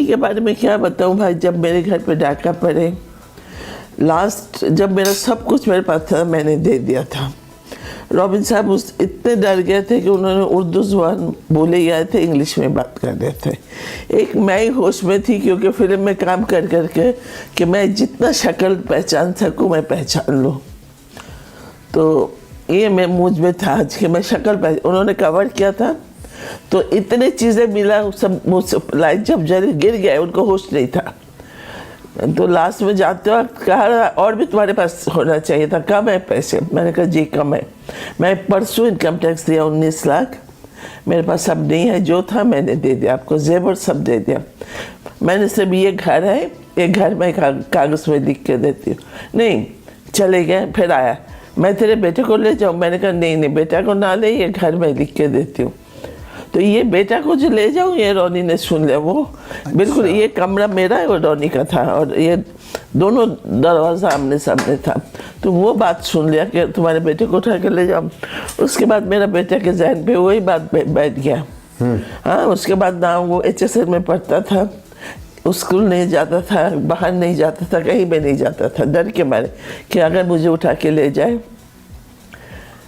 के बारे में क्या बताऊं भाई, जब मेरे घर पे डाका पड़े, लास्ट जब मेरा सब कुछ मेरे पास था मैंने दे दिया था। रॉबिन साहब उस इतने डर गए थे कि उन्होंने उर्दू ज़ुबान बोले ही आए थे, इंग्लिश में बात कर रहे थे। एक मैं ही होश में थी क्योंकि फिल्म में काम कर करके कि मैं जितना शक्ल पहचान सकूं मैं पहचान लूं, तो ये मैं मुझ में था आज कि मैं शक्ल उन्होंने कवर किया था तो इतने चीज़ें मिला, सब लाइट जब जल गिर गए, उनको होश नहीं था। तो लास्ट में जाते वक्त कहा और भी तुम्हारे पास होना चाहिए था, कम है पैसे? मैंने कहा जी कम है। मैं परसों इनकम टैक्स दिया 19 लाख, मेरे पास सब नहीं है, जो था मैंने दे दिया, आपको जेवर सब दे दिया। मैंने सिर्फ ये घर है, ये घर मैं कागज़ में लिख के देती हूँ। नहीं, चले गए, फिर आया, मैं तेरे बेटे को ले जाऊँ? मैंने कहा नहीं नहीं, बेटा को ना ले, ये घर में लिख के देती हूँ। तो ये बेटा को जो ले जाऊँ, ये रोनी ने सुन लिया। वो बिल्कुल ये कमरा मेरा है, वो रोनी का था, और ये दोनों दरवाज़ा आमने सामने था। तो वो बात सुन लिया कि तुम्हारे बेटे को उठा के ले जाओ। उसके बाद मेरा बेटा के जहन पे वही बात बैठ गया। हाँ, उसके बाद ना वो HSL में पढ़ता था, स्कूल नहीं जाता था, बाहर नहीं जाता था, कहीं भी नहीं जाता था, डर के मारे कि अगर मुझे उठा के ले जाए।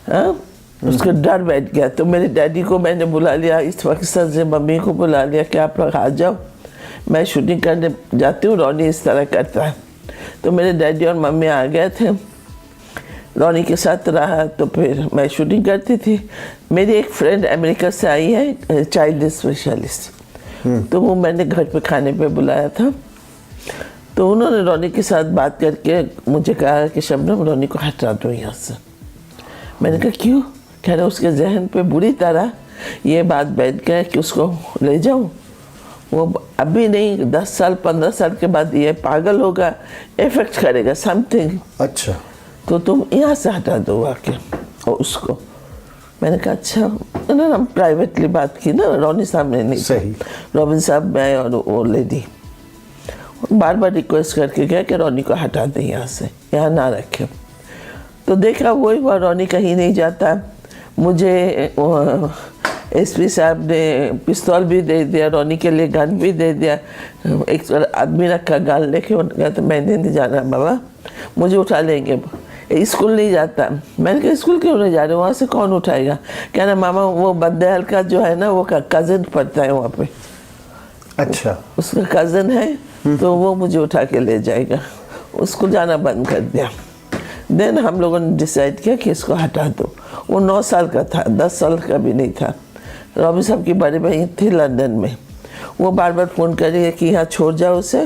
हाँ, उसका डर बैठ गया। तो मेरे डैडी को मैंने बुला लिया, इस वक्त से मम्मी को बुला लिया कि आप लोग आ जाओ, मैं शूटिंग करने जाती हूँ, रोनी इस तरह करता है। तो मेरे डैडी और मम्मी आ गए थे, रोनी के साथ रहा। तो फिर मैं शूटिंग करती थी। मेरी एक फ्रेंड अमेरिका से आई है, चाइल्ड स्पेशलिस्ट, तो वो मैंने घर पे खाने पे बुलाया था। तो उन्होंने रोनी के साथ बात करके मुझे कहा कि शबनम, रोनी को हटा दो यहाँ से। मैंने कहा क्यों? कह रहे उसके जहन पे बुरी तरह ये बात बैठ गया कि उसको ले जाऊं। वो अभी नहीं, 10 साल 15 साल के बाद ये पागल होगा, इफेक्ट करेगा समथिंग। अच्छा, तो तुम यहाँ से हटा दो आके और उसको। मैंने कहा अच्छा। उन्होंने हम प्राइवेटली बात की ना, रोनी सामने नहीं। सही। रॉबिन साहब, मैं और वो लेडी बार बार रिक्वेस्ट करके गया कि रोनी को हटा दें यहाँ से, यहाँ ना रखें। तो देखा वही हुआ, रोनी कहीं नहीं जाता। मुझे SP साहब ने पिस्तौल भी दे दिया, रोनी के लिए गन भी दे दिया। एक आदमी रखा गाल लेके, उन्होंने तो मैंने नहीं जाना बाबा, मुझे उठा लेंगे। स्कूल नहीं जाता। मैंने कहा स्कूल क्यों नहीं जा रहे, वहाँ से कौन उठाएगा? कहना मामा वो बंदेहल का जो है ना, वो कज़न पढ़ता है वहाँ पे। अच्छा, उसका कज़न है, तो वो मुझे उठा के ले जाएगा। उसको जाना बंद कर दिया। देन हम लोगों ने डिसाइड किया कि इसको हटा दो। वो 9 साल का था, 10 साल का भी नहीं था। रॉबिन साहब की बड़ी बहन थी लंदन में, वो बार बार फ़ोन कर रही है कि यहाँ छोड़ जाओ उसे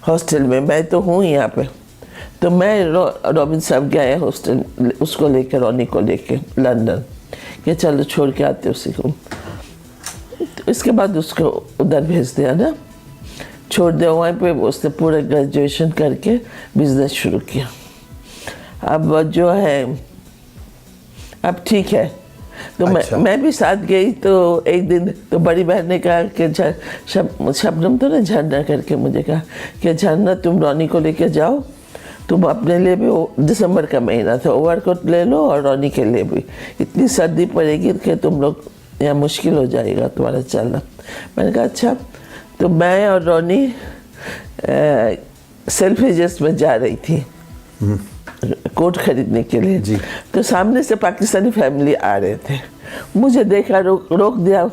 हॉस्टल में। मैं तो हूँ यहाँ पे। तो मैं रॉबिन साहब गया हॉस्टल, उसको लेकर, रोनी को लेकर लंदन, कि चलो छोड़ के आते उसी को। तो इसके बाद उसको उधर भेज दिया ना, छोड़ दिया वहाँ पे। उसने पूरा ग्रेजुएशन करके बिजनेस शुरू किया। अब जो है अब ठीक है। तो अच्छा। मैं भी साथ गई। तो एक दिन तो बड़ी बहन ने कहा कि शबनम तो ना झरना करके मुझे कहा कि झरना तुम रोनी को लेके जाओ, तुम अपने लिए भी, दिसंबर का महीना था, ओवरकोट ले लो और रोनी के लिए भी। इतनी सर्दी पड़ेगी कि तुम लोग यहाँ मुश्किल हो जाएगा तुम्हारा चलना। मैंने कहा अच्छा। तो मैं और रोनी सेल्फिजेस में जा रही थी कोट खरीदने के लिए जी। तो सामने से पाकिस्तानी फैमिली आ रहे थे, मुझे देखा, रोक दिया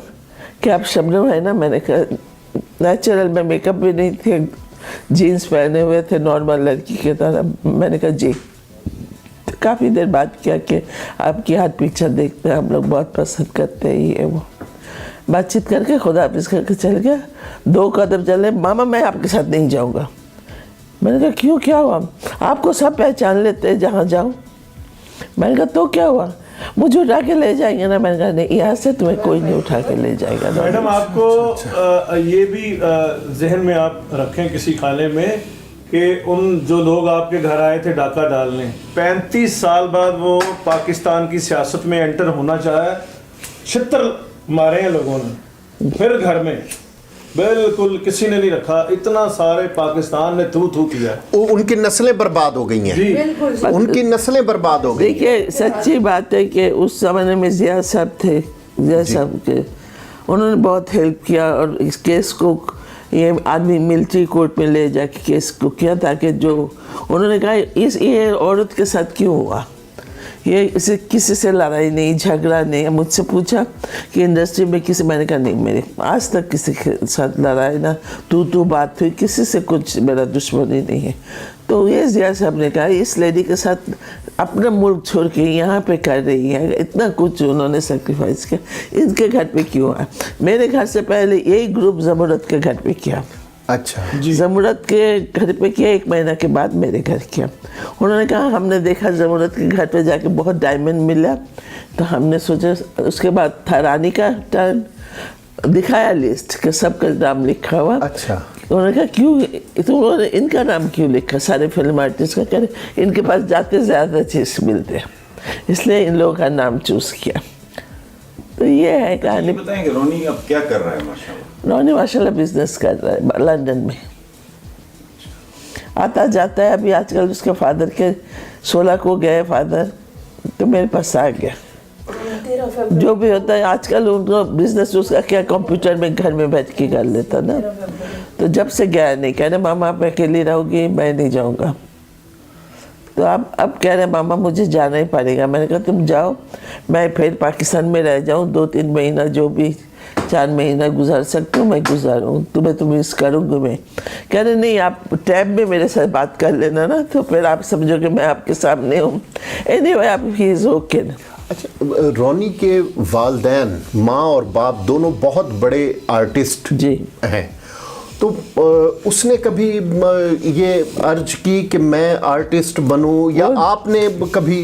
कि आप शबनम है ना? मैंने कहा नेचुरल में, मेकअप भी नहीं थे, जीन्स पहने हुए थे नॉर्मल लड़की की तरह। मैंने कहा जी। तो काफ़ी देर बात किया कि आपकी हाथ पिक्चर देखते हैं, हम लोग बहुत पसंद करते हैं, ये वो बातचीत करके खुदा हाफिज़ करके चल गया। 2 कदम चले, मामा मैं आपके साथ नहीं जाऊँगा। मैंने कहा क्यों, क्या हुआ? आपको सब पहचान लेते हैं जहाँ जाओ। मैंने कहा तो क्या हुआ, मुझे उठा के ले जाएंगे ना? मैंने कहा नहीं, यहाँ से तुम्हें कोई नहीं उठा के ले जाएगा। मैडम आपको ये भी जहन में आप रखें किसी खाने में कि उन जो लोग आपके घर आए थे डाका डालने, 35 साल बाद वो पाकिस्तान की सियासत में एंटर होना चाहे, छितर मारे हैं लोगों ने, फिर घर में बिल्कुल किसी ने नहीं रखा, इतना सारे पाकिस्तान ने थू किया। उनकी नस्लें बर्बाद हो गई हैं, उनकी नस्लें बर्बाद हो गई। देखिए सच्ची बात है कि उस ज़माने में जिया साहब थे, जिया साहब के, उन्होंने बहुत हेल्प किया और इस केस को ये आदमी मिलिट्री कोर्ट में ले जाके केस को किया, ताकि जो उन्होंने कहा ये औरत के साथ क्यों हुआ, ये इसे किसी से लड़ाई नहीं, झगड़ा नहीं। मुझसे पूछा कि इंडस्ट्री में किसी, मैंने कहा नहीं, मेरे आज तक किसी के साथ लड़ाई ना तू बात हुई, किसी से कुछ मेरा दुश्मनी नहीं है। तो ये जिया साहब ने कहा इस लेडी के साथ अपना मुल्क छोड़ के यहाँ पे कर रही है, इतना कुछ उन्होंने सेक्रीफाइस किया, इनके घर पे क्यों आया। मेरे घर से पहले यही ग्रुप जमूरत के घर पे किया। अच्छा, जमूरत के घर पे किया, 1 महीना के बाद मेरे घर किया। उन्होंने कहा हमने देखा जमूरत के घर पे जाके बहुत डायमंड मिला, तो हमने सोचा, उसके बाद था रानी का टर्न, दिखाया लिस्ट के सबका नाम लिखा हुआ। अच्छा, उन्होंने कहा क्यों, तो उन्होंने इनका नाम क्यों लिखा, सारे फिल्म आर्टिस्ट का, कह रहे इनके पास जाते ज़्यादा चीज़ मिलते हैं, इसलिए इन लोगों का नाम चूज़ किया। तो ये है कहानी। बताएंगे रोनी अब क्या कर रहा है? माशाल्लाह रोनी माशाल्लाह बिजनेस कर रहा है लंदन में, आता जाता है। अभी आजकल उसके फादर के 16 को गए फादर, तो मेरे पास आ गया। जो भी होता है आजकल उनको बिजनेस उसका क्या, कंप्यूटर में घर में बैठ के कर लेता ना। तो जब से गया नहीं, कह रहे मामा आप अकेली रहोगी, मैं नहीं जाऊँगा। तो अब कह रहे मामा मुझे जाना ही पड़ेगा। मैंने कहा तुम जाओ, मैं फिर पाकिस्तान में रह जाऊँ 2-3 महीना, जो भी 4 महीना गुजार सकती हूँ मैं गुजारूँ, तुम्हें तो मिस करूँगी मैं। कह रहे नहीं, आप टैब में मेरे साथ बात कर लेना ना, तो फिर आप समझोगे मैं आपके सामने हूँ। एनीवे आप ही इज़ ओके ना। अच्छा, रोनी के वालदैन, माँ और बाप दोनों बहुत बड़े आर्टिस्ट जी हैं, तो उसने कभी ये अर्ज की कि मैं आर्टिस्ट बनूं, या आपने कभी?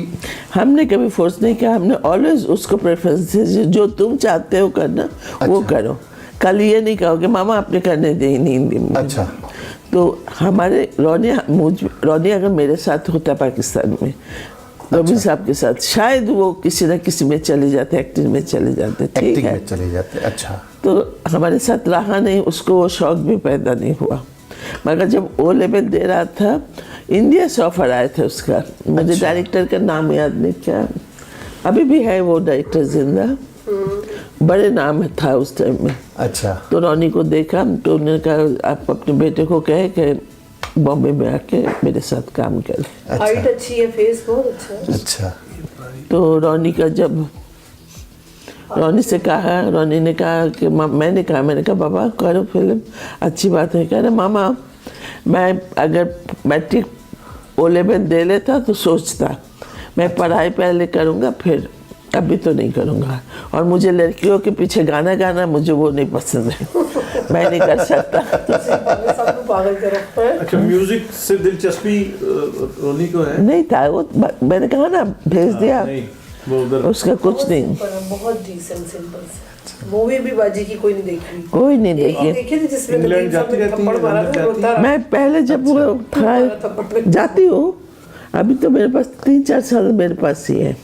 हमने कभी फोर्स नहीं किया, हमने ऑलवेज उसको प्रेफरेंस दी, जो तुम चाहते हो करना वो करो। कल ये नहीं कहोगे मामा आपने करने दी नहीं दी। अच्छा, तो हमारे रोनी अगर मेरे साथ होता पाकिस्तान में, रवि साहब के साथ, शायद वो किसी न किसी में चले जाते, एक्टिंग में चले जाते, ठीक एक्टिंग है, में चले जाते। अच्छा, तो हमारे साथ रहा नहीं, उसको वो शौक भी पैदा नहीं हुआ। मगर जब O लेवल दे रहा था, इंडिया से ऑफर आया था उसका, मुझे डायरेक्टर का नाम याद नहीं, क्या अभी भी है वो डायरेक्टर जिंदा, बड़े नाम था उस टाइम में। अच्छा, तो रोनी को देखा, तो उन्होंने कहा आप अपने बेटे को कहे कि बॉम्बे में आके मेरे साथ काम करे। हाइट अच्छी है, फेस बहुत अच्छा है। अच्छा, तो रोनी का जब रोनी से कहा, रोनी ने कहा कि मैंने कहा बाबा करो फिल्म, अच्छी बात है। कह रहे मामा मैं अगर मैट्रिक O लेवल दे लेता तो सोचता, मैं पढ़ाई पहले करूँगा, फिर अभी तो नहीं करूँगा। और मुझे लड़कियों के पीछे गाना गाना मुझे वो नहीं पसंद है, मैं नहीं कर सकता। पागल कर रखता है। अच्छा, म्यूजिक से दिलचस्पी रोनी को है? नहीं था वो, मैंने कहा ना भेज दिया, नहीं, वो उधर उसका कुछ नहीं। बहुत डिसेंट सिंपल से। मूवी भी बाजी की कोई नहीं देखी, कोई नहीं देखी। देखी थी जिसमें इंग्लैंड जाती रहती है, मारा लंदन था, रोता रहा। मैं पहले जब वो था जाती हूँ, अभी तो मेरे पास 3-4 साल मेरे पास ही है।